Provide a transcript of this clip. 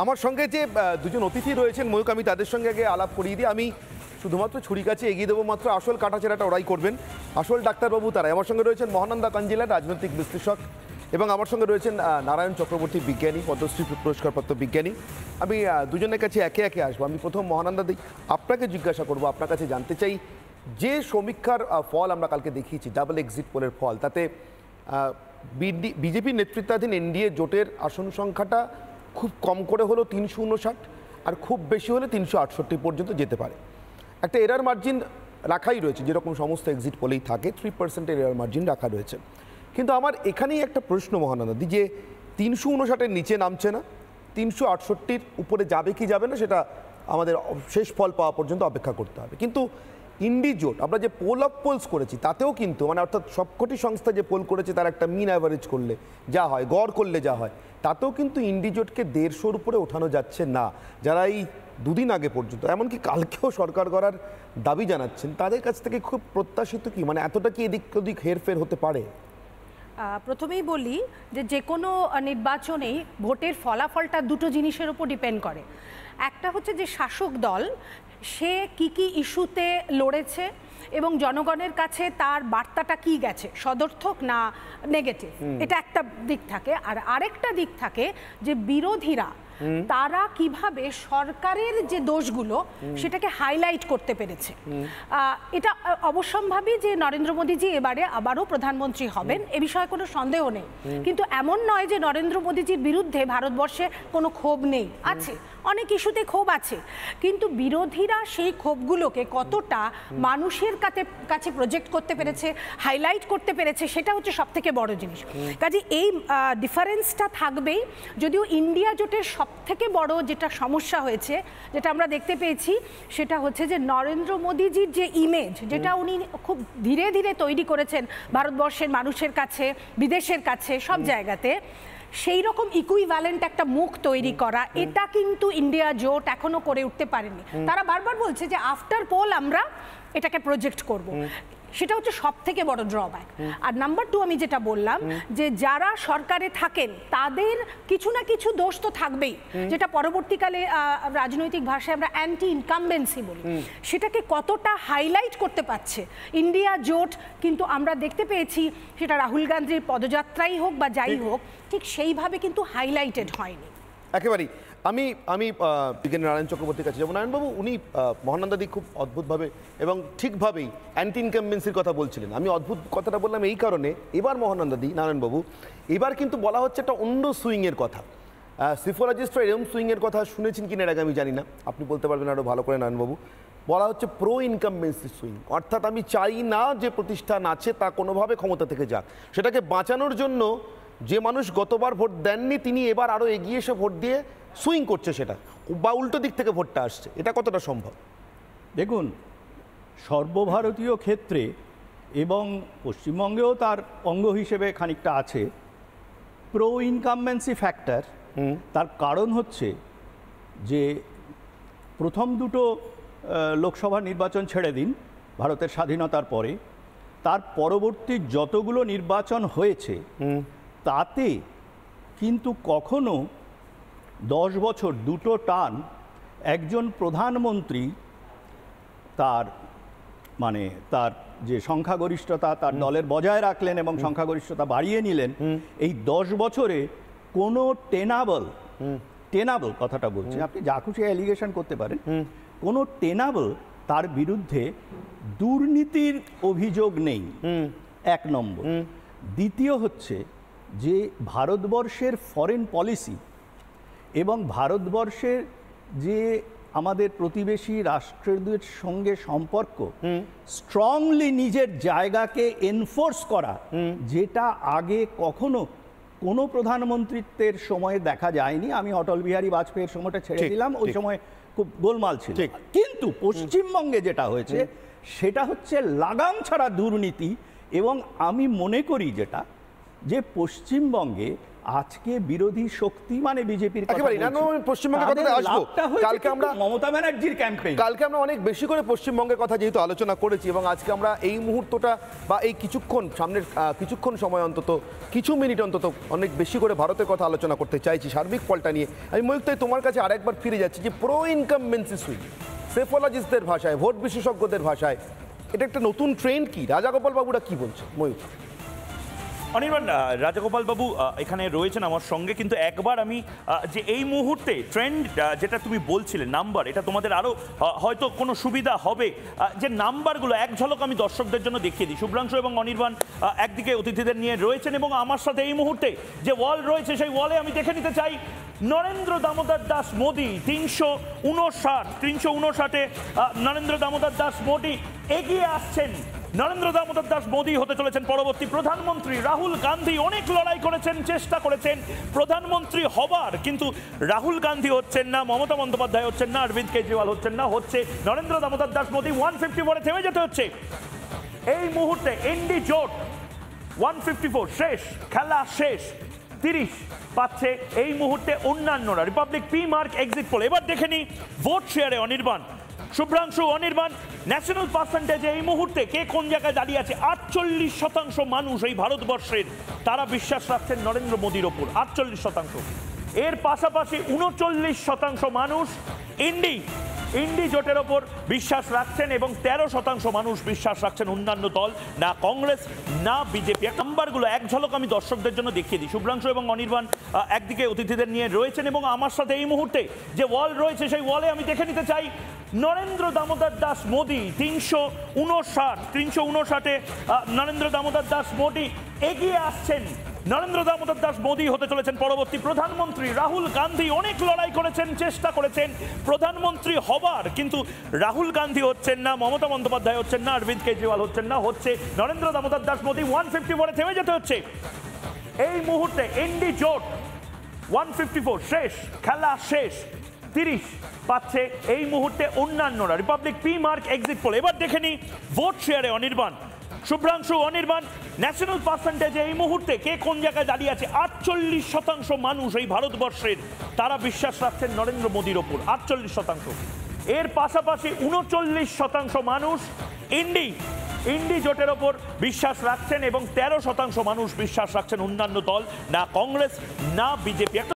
আমার সঙ্গে যে দুজন অতিথি রয়েছেন ময়ূক, আমি তাদের সঙ্গে আগে আলাপ করিয়ে দিই। আমি শুধুমাত্র ছুরি কাছে এগিয়ে দেবো, মাত্র আসল কাটাছেড়াটা ওরাই করবেন, আসল ডাক্তারবাবু তারাই। আমার সঙ্গে রয়েছেন মহানন্দা কাঞ্জিলা, রাজনৈতিক বিশ্লেষক, এবং আমার সঙ্গে রয়েছেন নারায়ণ চক্রবর্তী, বিজ্ঞানী, পদ্মশ্রী পুরস্কারপ্রাপ্ত বিজ্ঞানী। আমি দুজনের কাছে একে একে আসবো। আমি প্রথম মহানন্দা দিই, আপনাকে জিজ্ঞাসা করবো, আপনার কাছে জানতে চাই যে সমীক্ষার ফল আমরা কালকে দেখিয়েছি, ডাবল এক্সিট পোলের ফল, তাতে বিজেপি নেতৃত্বাধীন এনডিএ জোটের আসন সংখ্যাটা খুব কম করে হলো 359, আর খুব বেশি হলে 368 পর্যন্ত যেতে পারে। একটা এরার মার্জিন রাখাই রয়েছে, যেরকম সমস্ত এক্সিট পোলেই থাকে, 3% এরার মার্জিন রাখা রয়েছে। কিন্তু আমার এখানেই একটা প্রশ্ন মহানন্দী, যে 359-এর নিচে নামছে না, 368-র উপরে যাবে কি যাবে না সেটা আমাদের শেষ ফল পাওয়া পর্যন্ত অপেক্ষা করতে হবে। কিন্তু ইন্ডি জোট আমরা যে পোল অফ পোলস করেছি তাতেও কিন্তু অর্থাৎ সবকটি সংস্থা যে পোল করেছে তার একটা মিন অ্যাভারেজ করলে যা হয়, গড় করলে যা হয়, তাতেও কিন্তু ইন্ডি জোটকে 150-র উপরে ওঠানো যাচ্ছে না। যারা এই দুদিন আগে পর্যন্ত, এমনকি কালকেও সরকার করার দাবি জানাচ্ছেন, তাদের কাছ থেকে খুব প্রত্যাশিত কি, এতটা কি এদিক ওদিক হেরফের হতে পারে? প্রথমেই বলি যে কোনো নির্বাচনেই ভোটের ফলাফলটা দুটো জিনিসের উপর ডিপেন্ড করে। একটা হচ্ছে যে শাসক দল সে কি ইস্যুতে লড়েছে এবং জনগণের কাছে তার বার্তাটা কি গেছে, সদর্থক না নেগেটিভ, এটা একটা দিক থাকে। আর আরেকটা দিক থাকে যে বিরোধীরা তারা কিভাবে সরকারের যে দোষগুলো সেটাকে হাইলাইট করতে পেরেছে। এটা অবশ্যম্ভাবী যে নরেন্দ্র মোদীজি এবারে আবারও প্রধানমন্ত্রী হবেন, এ বিষয়ে কোনো সন্দেহ নেই। কিন্তু এমন নয় যে নরেন্দ্র মোদীজির বিরুদ্ধে ভারতবর্ষে কোনো ক্ষোভ নেই, আছে, অনেক ইস্যুতে ক্ষোভ আছে। কিন্তু বিরোধীরা সেই ক্ষোভগুলোকে কতটা মানুষের কাছে প্রজেক্ট করতে পেরেছে, হাইলাইট করতে পেরেছে, সেটা হচ্ছে সবথেকে বড় জিনিস। কাজে এই ডিফারেন্সটা থাকবেই। যদিও ইন্ডিয়া জোটের সবথেকে বড় যেটা সমস্যা হয়েছে, যেটা আমরা দেখতে পেয়েছি, সেটা হচ্ছে যে নরেন্দ্র মোদীজির যে ইমেজ, যেটা উনি খুব ধীরে ধীরে তৈরি করেছেন ভারতবর্ষের মানুষের কাছে, বিদেশের কাছে, সব জায়গাতে, সেই রকম ইকুইভ্যালেন্ট একটা মুখ তৈরি করা, এটা কিন্তু ইন্ডিয়া জোট এখনো করে উঠতে পারেনি। তারা বারবার বলছে যে আফটার পোল আমরা এটাকে প্রজেক্ট করব, সেটা হচ্ছে সব থেকে বড় ড্রব্যাক। আর নাম্বার 2, আমি যেটা বললাম যে যারা সরকারে থাকেন তাদের কিছু না কিছু দোষ তো থাকবেই, যেটা পরবর্তীকালে রাজনৈতিক ভাষায় আমরা অ্যান্টি ইনকামবেন্সি বলি, সেটাকে কতটা হাইলাইট করতে পারছে ইন্ডিয়া জোট। কিন্তু আমরা দেখতে পেয়েছি সেটা রাহুল গান্ধীর পদযাত্রাই হোক বা যাই হোক, ঠিক সেইভাবে কিন্তু হাইলাইটেড হয়নি একেবারেই। আমি বিজ্ঞানী নারায়ণ চক্রবর্তীর কাছে যাবো। নারায়ণবাবু, উনি মহানন্দাদি খুব অদ্ভুতভাবে এবং ঠিকভাবেই অ্যান্টি ইনকামবেন্সির কথা বলছিলেন। আমি অদ্ভুত কথাটা বললাম এই কারণে, এবার মহানন্দাদি, নারায়ণবাবু, এবার কিন্তু বলা হচ্ছে একটা অন্য সুইংয়ের কথা। সিফোলজিস্টরা এরকম সুইংয়ের কথা শুনেছেন কিনা এর আগে আমি জানি না, আপনি বলতে পারবেন আরও ভালো করে নারায়ণবাবু। বলা হচ্ছে প্রো ইনকামবেন্সি সুইং, অর্থাৎ আমি চাই না যে প্রতিষ্ঠান আছে তা কোনোভাবে ক্ষমতা থেকে যাক, সেটাকে বাঁচানোর জন্য যে মানুষ গতবার ভোট দেননি তিনি এবার আরও এগিয়ে এসে ভোট দিয়ে সুইং করছে, সেটা বা উল্টো দিক থেকে ভোটটা আসছে, এটা কতটা সম্ভব? দেখুন, সর্বভারতীয় ক্ষেত্রে এবং পশ্চিমবঙ্গেও তার অঙ্গ হিসেবে খানিকটা আছে প্রো ইনকামবেন্সি ফ্যাক্টর। তার কারণ হচ্ছে যে প্রথম দুটো লোকসভা নির্বাচন ছেড়ে দিন ভারতের স্বাধীনতার পরে, তার পরবর্তী যতগুলো নির্বাচন হয়েছে তাতে কিন্তু কখনো 10 বছর দুটো টার্ম একজন প্রধানমন্ত্রী তার তার যে সংখ্যাগরিষ্ঠতা তার দলের বজায় রাখলেন এবং সংখ্যাগরিষ্ঠতা বাড়িয়ে নিলেন। এই 10 বছরে কোনো টেনাবল কথাটা বলছি, আপনি যা খুশি অ্যালিগেশন করতে পারেন, কোনো টেনাবল তার বিরুদ্ধে দুর্নীতির অভিযোগ নেই, 1 নম্বর। দ্বিতীয় হচ্ছে যে ভারতবর্ষের ফরেন পলিসি এবং ভারতবর্ষের যে আমাদের প্রতিবেশী রাষ্ট্রদের সঙ্গে সম্পর্ক, স্ট্রংলি নিজের জায়গাকে এনফোর্স করা, যেটা আগে কখনো কোনো প্রধানমন্ত্রিত্বের সময়ে দেখা যায়নি। আমি অটল বিহারী বাজপেয়ীর সময়টা ছেড়ে দিলাম, ওই সময় খুব গোলমাল ছিল। কিন্তু পশ্চিমবঙ্গে যেটা হয়েছে সেটা হচ্ছে লাগাম ছাড়া দুর্নীতি। এবং আমি মনে করি যেটা যে পশ্চিমবঙ্গে আজকে বিরোধী শক্তি মানে বিজেপির একেবারে না, আমি পশ্চিমবঙ্গের কথাতে আসবো। কালকে আমরা মমতা ব্যানার্জির ক্যাম্পেইন, কালকে আমরা অনেক বেশি করে পশ্চিমবঙ্গের কথা যেহেতু আলোচনা করেছি, এবং আজকে আমরা এই মুহূর্তটা বা এই কিছুক্ষণ সামনের কিছুক্ষণ সময় অন্তত কিছু মিনিট অন্তত অনেক বেশি করে ভারতের কথা আলোচনা করতে চাইছি, সার্বিক ফলটা নিয়ে। আমি ময়ূক, তাই তোমার কাছে আরেকবার ফিরে যাচ্ছি যে প্রো ইনকামবেন্সি সুইং, সেফোলজিস্টদের ভাষায়, ভোট বিশেষজ্ঞদের ভাষায়, এটা একটা নতুন ট্রেন্ড। কি রাজাগোপাল বাবুরা কি বলছে ময়ূক? অনির্বাণ, রাজাগোপাল বাবু এখানে রয়েছেন আমার সঙ্গে, কিন্তু একবার আমি যে এই মুহূর্তে ট্রেন্ড যেটা তুমি বলছিলে নাম্বার, এটা তোমাদের আরও হয়তো কোনো সুবিধা হবে, যে নাম্বারগুলো এক ঝলক আমি দর্শকদের জন্য দেখিয়ে দিই। শুভ্রাংশু এবং অনির্বাণ একদিকে অতিথিদের নিয়ে রয়েছেন এবং আমার সাথে এই মুহূর্তে যে ওয়াল রয়েছে সেই ওয়ালে আমি দেখে নিতে চাই নরেন্দ্র দামোদর দাস মোদি 359-এ নরেন্দ্র দামোদর দাস মোদি এগিয়ে আসছেন। নরেন্দ্র দামোদর দাস মোদি হতে চলেছেন পরবর্তী প্রধানমন্ত্রী। রাহুল গান্ধী অনেক লড়াই করেছেন, চেষ্টা করেছেন প্রধানমন্ত্রী হবার, কিন্তু রাহুল গান্ধী হচ্ছেন না, মমতা বন্দ্যোপাধ্যায় হচ্ছেন না, অরবিন্দ কেজরিওয়াল হচ্ছেন না, হচ্ছে নরেন্দ্র দামোদর দাস মোদি। 154-এ থেমে যেতে হচ্ছে এই মুহূর্তে। এনডি জোট 154 শেষ, খেলা শেষ। 30 পাচ্ছে এই মুহূর্তে অন্যান্যরা। Republic P mark exit pole. এবার দেখে নি ভোট শেয়ারে অনির্বাণ, শুভ্রাংশু, অনির্বাণ, ন্যাশনাল পার্সেন্টেজে এই মুহূর্তে কে কোন জায়গায় দাঁড়িয়ে আছে। 48% মানুষ এই ভারতবর্ষের তারা বিশ্বাস রাখছেন নরেন্দ্র মোদীর ওপর, 48%। এর পাশাপাশি 39% মানুষ ইন্ডি জোটের ওপর বিশ্বাস রাখছেন এবং 13% মানুষ বিশ্বাস রাখছেন অন্যান্য দল, না কংগ্রেস না বিজেপি। নাম্বারগুলো এক ঝলক আমি দর্শকদের জন্য দেখিয়ে দিই। শুভ্রাংশু এবং অনির্বাণ একদিকে অতিথিদের নিয়ে রয়েছেন এবং আমার সাথে এই মুহূর্তে যে ওয়াল রয়েছে সেই ওয়ালে আমি দেখে নিতে চাই নরেন্দ্র দামোদর দাস মোদি 359-এ নরেন্দ্র দামোদর দাস মোদি এগিয়ে আসছেন। নরেন্দ্র দামোদর দাস মোদি হতে চলেছেন পরবর্তী প্রধানমন্ত্রী। রাহুল গান্ধী অনেক লড়াই করেছেন, চেষ্টা করেছেন প্রধানমন্ত্রী হবার, কিন্তু রাহুল গান্ধী হচ্ছেন না, মমতা বন্দ্যোপাধ্যায় হচ্ছেন না, অরবিন্দ কেজরিওয়াল হচ্ছেন না, হচ্ছে নরেন্দ্র দামোদর দাস মোদি। 154-এ থেমে যেতে হচ্ছে এই মুহূর্তে। এনডি জোট 154 শেষ, খেলা শেষ। 30 পাচ্ছে এই মুহূর্তে অন্যান্যরা। Republic P mark exit pole. এবার দেখে নি ভোট শেয়ারে অনির্বাণ, শুভ্রাংশু, অনির্বাণ, ন্যাশনাল পার্সেন্টেজে এই মুহূর্তে কে কোন জায়গায় দাঁড়িয়ে আছে। 48% মানুষ এই ভারতবর্ষের তারা বিশ্বাস রাখছেন নরেন্দ্র মোদীর ওপর, 48%। এর পাশাপাশি 39% মানুষ ইন্ডি জোটের ওপর বিশ্বাস রাখছেন এবং 13% মানুষ বিশ্বাস রাখছেন অন্যান্য দল, না কংগ্রেস না বিজেপি। একটা